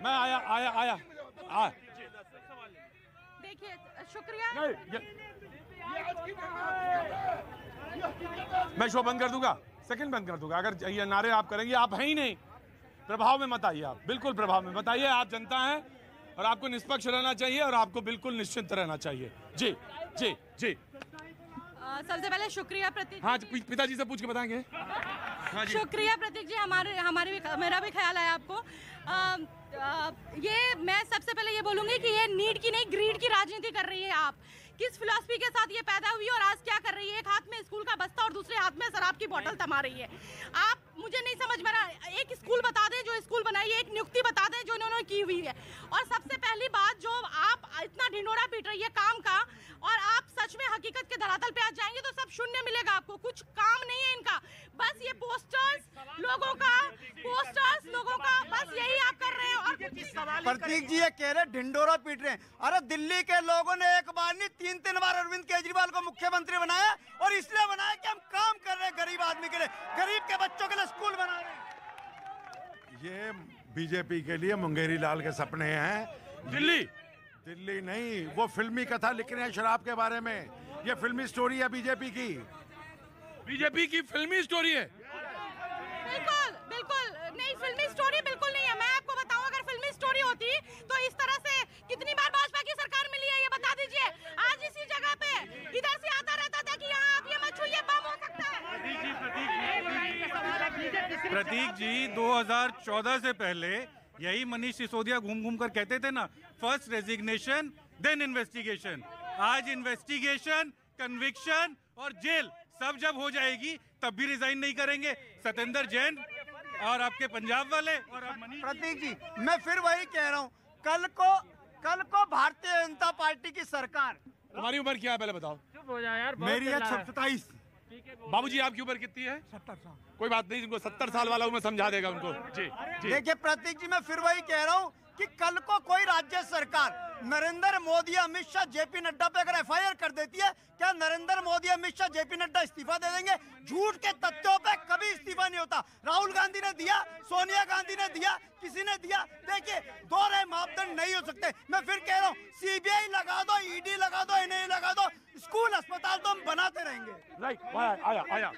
मैं आया देखिए, शुक्रिया। मैं शो बंद कर दूंगा, सेकंड बंद कर दूंगा अगर ये नारे आप करेंगे। आप हैं ही नहीं, प्रभाव में मत आइए, आप बिल्कुल प्रभाव में मत आइए। आप जनता हैं और आपको निष्पक्ष रहना चाहिए और आपको बिल्कुल निश्चिंत रहना चाहिए। जी जी जी। सबसे पहले शुक्रिया प्रतीक। हाँ, पिताजी से पूछ के बताएंगे। हाँ जी। शुक्रिया प्रतीक जी, मेरा भी ख्याल है आपको। ये मैं सबसे पहले ये बोलूंगी कि ये नीड की नहीं, ग्रीड की राजनीति कर रही है आप। किस फिलॉसफी के साथ ये पैदा हुई और आज क्या कर रही है? एक हाथ में स्कूल का बस्ता और दूसरे हाथ में शराब की बोतल थमा रही है। आप, मुझे नहीं समझ में रहा, एक स्कूल बता दें जो स्कूल बनाई है, एक नियुक्ति बता दें जो इन्होंने की हुई है। और सबसे पहली बात, जो आप इतना ढिंढोरा पीट रही है काम का, और आप सच में हकीकत के धरातल पे आज जाएंगे तो सब शून्य मिलेगा आपको। कुछ काम नहीं है इनका, बस ये पोस्टर्स लोगों का, बस यही आप कर रहे हैं। और प्रतीक जी ये कह रहे ढिंडोरा पीट रहे हैं। अरे दिल्ली के लोगों ने एक बार नहीं 3 बार अरविंद केजरीवाल को मुख्यमंत्री बनाया, और इसलिए बनाया कि हम काम कर रहे हैं गरीब आदमी के लिए, गरीब के बच्चों के लिए स्कूल बना रहे हैं। ये बीजेपी के लिए मुंगेरी लाल के सपने हैं। दिल्ली नहीं, वो फिल्मी कथा लिख रहे हैं शराब के बारे में। ये फिल्मी स्टोरी है बीजेपी की फिल्मी स्टोरी है। बिल्कुल नहीं, फिल्मी स्टोरी बिल्कुल नहीं है। मैं आपको बताऊं, अगर फिल्मी स्टोरी होती तो इस तरह से कितनी बार भाजपा की सरकार मिली है ये बता दीजिए। आज इसी जगह पे इधर से आता रहता था कि यहाँ आप ये मत छूइए, बम हो सकता है। प्रतीक जी 2014 से पहले यही मनीष सिसोदिया घूम घूम कर कहते थे ना, फर्स्ट रेजिग्नेशन देन इन्वेस्टिगेशन। आज इन्वेस्टिगेशन, कन्विक्शन और जेल सब जब हो जाएगी तब भी रिजाइन नहीं करेंगे सत्येंद्र जैन और आपके पंजाब वाले और प्रतीक जी मैं फिर वही कह रहा हूँ, कल को भारतीय जनता पार्टी की सरकार। तुम्हारी उम्र क्या है पहले बताओ? चुप हो जाए यार, मेरी है 27। बाबूजी आपकी उम्र कितनी है? 70 साल। कोई बात नहीं, उनको 70 साल वाला उम्र समझा देगा उनको। जी जी। देखिए प्रतीक जी मैं फिर वही कह रहा हूँ कि कल को कोई राज्य सरकार नरेंद्र मोदी, अमित शाह, जेपी नड्डा पे अगर एफआईआर कर देती है, क्या नरेंद्र मोदी, अमित शाह, जेपी नड्डा इस्तीफा दे देंगे? झूठ के तथ्यों पे कभी इस्तीफा नहीं होता। राहुल गांधी ने दिया, सोनिया गांधी ने दिया, किसी ने दिया। देखिए दो रहे मापदंड नहीं हो सकते। मैं फिर कह रहा हूँ, सीबीआई लगा दो, ईडी लगा दो, एनआईए लगा दो, स्कूल अस्पताल तो हम बनाते रहेंगे। राइट, आया।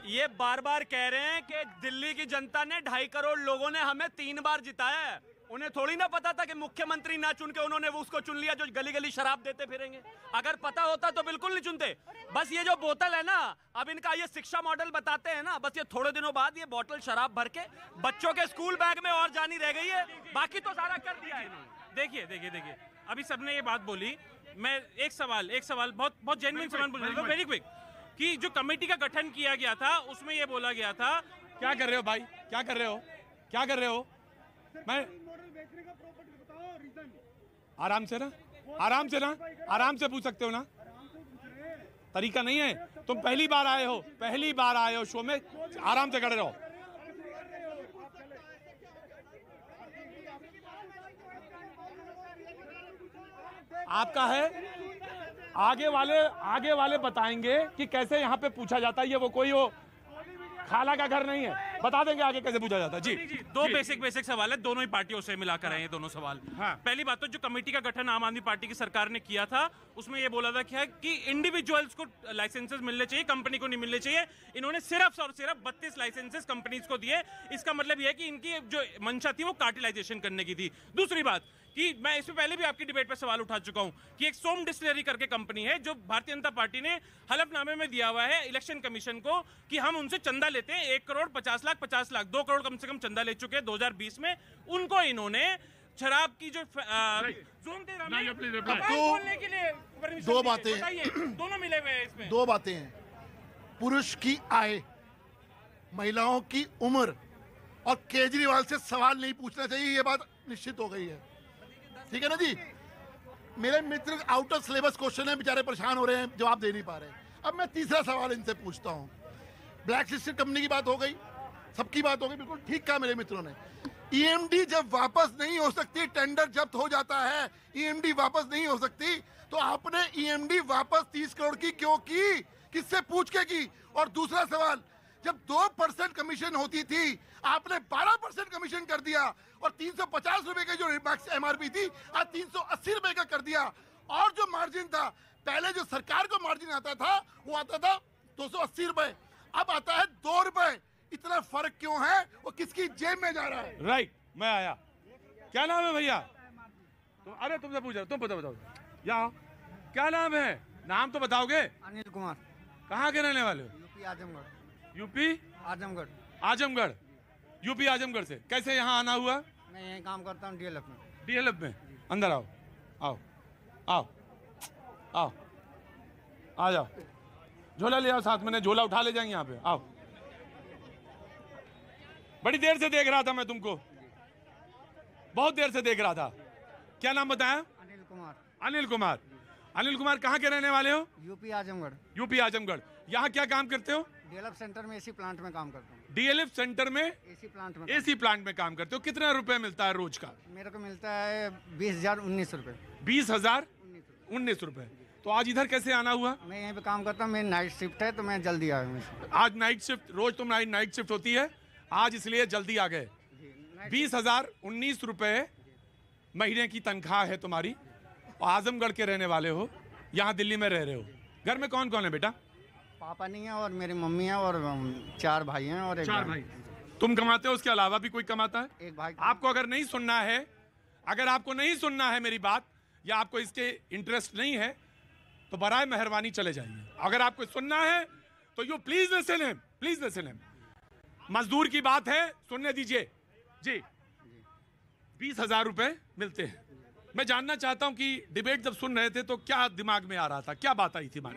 ये बार बार कह रहे हैं कि दिल्ली की जनता ने 2.5 करोड़ लोगों ने हमें 3 बार जिताया है। उन्हें थोड़ी ना पता था कि मुख्यमंत्री ना चुन के उन्होंने वो उसको चुन लिया जो गली गली शराब देते फिरेंगे। अगर पता होता तो बिल्कुल नहीं चुनते। बस ये जो बोतल है ना, अब इनका ये शिक्षा मॉडल बताते हैं ना, बस ये थोड़े दिनों बाद ये बोतल शराब भर के बच्चों के स्कूल बैग में और जानी रह गई है, बाकी तो सारा कर दिया है इन्होंने। देखिए अभी सबने ये बात बोली। मैं एक सवाल बहुत जेन्युइन सवाल पूछ रहा हूं, वेरी क्विक, कि जो कमेटी का गठन किया गया था उसमें ये बोला गया था। क्या कर रहे हो भाई, क्या कर रहे हो? मैं आराम से पूछ सकते हो ना, तरीका नहीं है। तुम पहली बार आए हो शो में, आराम से खड़े रहो। आपका है, आगे वाले बताएंगे कि कैसे यहाँ पे पूछा जाता है। ये वो कोई वो खाला का घर नहीं है, बता देंगे आगे कैसे पूछा जाता है। जी दो बेसिक सवाल है, दोनों ही पार्टियों से मिलाकर आए हैं दोनों सवाल। हाँ। पहली बात तो जो कमेटी का गठन आम आदमी पार्टी की सरकार ने किया था उसमें ये बोला था क्या कि इंडिविजुअल्स को लाइसेंसेस मिलने चाहिए, कंपनी को नहीं मिलने चाहिए। इन्होंने सिर्फ 32 लाइसेंसेस कंपनीज को दिए। इसका मतलब यह है कि इनकी जो मंशा थी वो कार्टेलाइजेशन करने की थी। दूसरी बात कि मैं इससे पहले भी आपकी डिबेट पर सवाल उठा चुका हूं कि एक सोम डिस्टिलरी करके कंपनी है जो भारतीय जनता पार्टी ने हलफनामे में दिया हुआ है इलेक्शन कमीशन को कि हम उनसे चंदा लेते हैं 1 करोड़ 50 लाख 2 करोड़ कम से कम चंदा ले चुके हैं 2020 में। उनको इन्होंने शराब की जो जोन 13 में बोलने के लिए दो बातें दोनों मिले हुए हैं इसमें। 2 बातें हैं, पुरुष की आय, महिलाओं की उम्र, और केजरीवाल से सवाल नहीं पूछना चाहिए, ये बात निश्चित हो गई है। ठीक है ना जी। मेरे मित्र आउट ऑफ सिलेबस क्वेश्चन है, बेचारे परेशान हो रहे हैं, जवाब दे नहीं पा रहे। अब मैं तीसरा सवाल इनसे पूछता हूँ। ब्लैक लिस्टेड कंपनी की बात हो गई, सबकी बात हो गई, बिल्कुल ठीक कहा मेरे मित्रों ने। ईएमडी जब वापस नहीं हो सकती, टेंडर जब्त हो जाता है, ईएमडी वापस नहीं हो सकती, तो आपने ईएमडी वापस 30 करोड़ की क्यों की? किससे पूछ के की? और दूसरा सवाल, जब 2% कमीशन होती थी आपने 12% कमीशन कर दिया, और 350 रुपए की जो मैक्स MRP थी आज 380 रुपए का कर दिया। और जो मार्जिन था, पहले जो सरकार को मार्जिन आता था वो आता था 280 रुपए, अब आता है 2 रुपए। इतना फर्क क्यों है? वो किसकी जेब में जा रहा है? राइट, मैं आया। क्या नाम है भैया? अरे तुमसे पूछ रहा, तुम बताओ यहाँ क्या नाम है? नाम तो बताओगे? अनिल कुमार। कहाँ के रहने वाले हो? UP Azamgarh. UP Azamgarh. Azamgarh, UP Azamgarh से कैसे यहाँ आना हुआ? मैं यहीं काम करता हूँ DLF में। DLF में? अंदर आओ, आओ आओ आओ, आ जाओ। झोला ले आओ साथ में, झोला उठा ले जाएंगे यहाँ पे। आओ, बड़ी देर से देख रहा था मैं तुमको, बहुत देर से देख रहा था। क्या नाम बताया? अनिल कुमार। अनिल कुमार। अनिल कुमार कहाँ के रहने वाले हो? यूपी आजमगढ़। यूपी आजमगढ़। यहाँ क्या काम करते हो? DLF सेंटर में AC प्लांट में काम करता हूँ। DLF सेंटर में AC प्लांट में। AC प्लांट में काम करते हो। कितना रुपए मिलता है रोज का? मेरे को मिलता है 20,019 रुपए। 20,019 रुपए। तो आज इधर कैसे आना हुआ? मैं यहीं पे काम करता हूँ, मेरी नाइट शिफ्ट है तो मैं जल्दी आया हूँ। आज नाइट शिफ्ट, रोज तुम नाइट शिफ्ट होती है, आज इसलिए जल्दी आ गए। 20,019 रुपए महीने की तनख्वाह है तुम्हारी, और आजमगढ़ के रहने वाले हो, यहाँ दिल्ली में रह रहे हो। घर में कौन कौन है बेटा? पापा नहीं है और मेरी मम्मी है और 4 भाई हैं और एक 4 बहन। भाई। तुम कमाते हो, उसके अलावा भी कोई कमाता है? एक भाई। आपको अगर नहीं सुनना है, अगर आपको नहीं सुनना है मेरी बात, या आपको इसके इंटरेस्ट नहीं है, तो बराए मेहरबानी चले जाइए। अगर आपको सुनना है तो you please listen him, please listen him. मजदूर की बात है, सुनने दीजिए जी। 20,000 रुपए मिलते हैं। मैं जानना चाहता हूं कि डिबेट जब सुन रहे थे तो क्या दिमाग में आ रहा था, क्या बात आई थी? मैं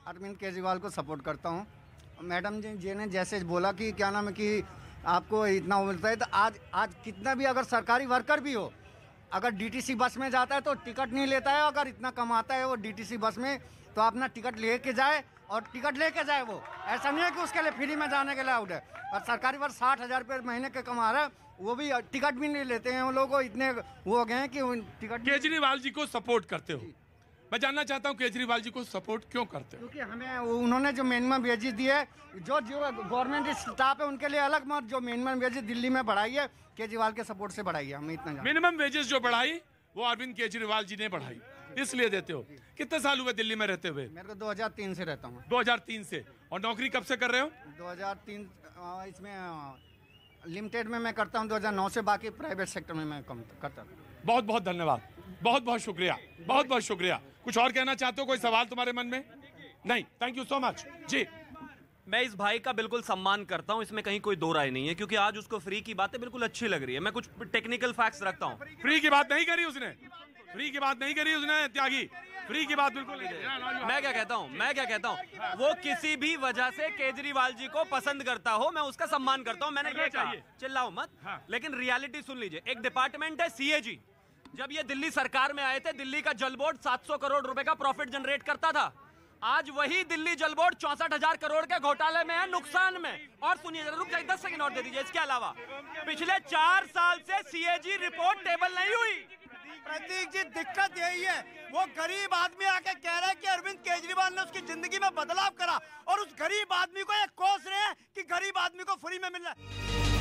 अरविंद केजरीवाल को सपोर्ट करता हूं। मैडम जी ने जैसे बोला कि क्या नाम है कि आपको इतना मिलता है, तो आज कितना भी अगर सरकारी वर्कर भी हो, अगर DTC बस में जाता है तो टिकट नहीं लेता है। अगर इतना कमाता है वो DTC बस में, तो अपना टिकट लेके जाए और टिकट लेके जाए। वो ऐसा नहीं है कि उसके लिए फ्री में जाने के लिए आउट है। और सरकारी बस 60,000 रुपये महीने के कमा रहा है, वो भी टिकट भी नहीं लेते हैं। वो लोग इतने वो हो गए हैं कि टिकट। केजरीवाल जी को सपोर्ट करते हो? मैं जानना चाहता हूं केजरीवाल जी को सपोर्ट क्यों करते हो? क्योंकि हमें उन्होंने जो मिनिमम वेजेस दी है, जो गवर्नमेंट स्टाफ है उनके लिए अलग, मत जो मिनिमम वेजेस दिल्ली में बढ़ाई है केजरीवाल के सपोर्ट से बढ़ाई है। हमें इतना जानते हैं। मिनिमम वेजेस जो बढ़ाई वो अरविंद केजरीवाल जी ने बढ़ाई, इसलिए देते हो। कितने साल हुए दिल्ली में रहते हुए? मेरे को 2003 से रहता हूँ। 2003 से। और नौकरी कब से कर रहे हो? 2003 इसमें लिमिटेड में मैं करता हूँ 2009 से, बाकी प्राइवेट सेक्टर में मैं कम करता हूँ। बहुत बहुत धन्यवाद, बहुत बहुत शुक्रिया, बहुत बहुत शुक्रिया। कुछ और कहना चाहते हो? कोई सवाल तुम्हारे मन में? नहीं, थैंक यू सो मच जी। मैं इस भाई का बिल्कुल सम्मान करता हूं, इसमें कहीं कोई दो राय नहीं है, क्योंकि आज उसको फ्री की बातें बिल्कुल अच्छी लग रही है। मैं कुछ टेक्निकल फैक्ट्स रखता हूं। फ्री की बात नहीं करी उसने, फ्री की बात नहीं करी उसने, त्यागी। फ्री की बात बिल्कुल नहीं। मैं क्या कहता हूं, वो किसी भी वजह से केजरीवाल जी को पसंद करता हो, मैं उसका सम्मान करता हूं। मैंने ये कहा, चिल्लाओ मत। लेकिन रियलिटी सुन लीजिए। एक डिपार्टमेंट है CAG। जब ये दिल्ली सरकार में आए थे, दिल्ली का जल बोर्ड 700 करोड़ रुपए का प्रॉफिट जनरेट करता था। आज वही दिल्ली जल बोर्ड 64,000 करोड़ के घोटाले में है, नुकसान में। और सुनिए जरा, रुक जाइए 10 सेकंड और दे दीजिए। इसके अलावा पिछले 4 साल से CAG रिपोर्ट टेबल नहीं हुई। प्रतीक जी, दिक्कत यही है, वो गरीब आदमी आके कह रहा है कि अरविंद केजरीवाल ने उसकी जिंदगी में बदलाव करा, और उस गरीब आदमी को ये कोस रहे हैं कि गरीब आदमी को फ्री में मिल रहा है।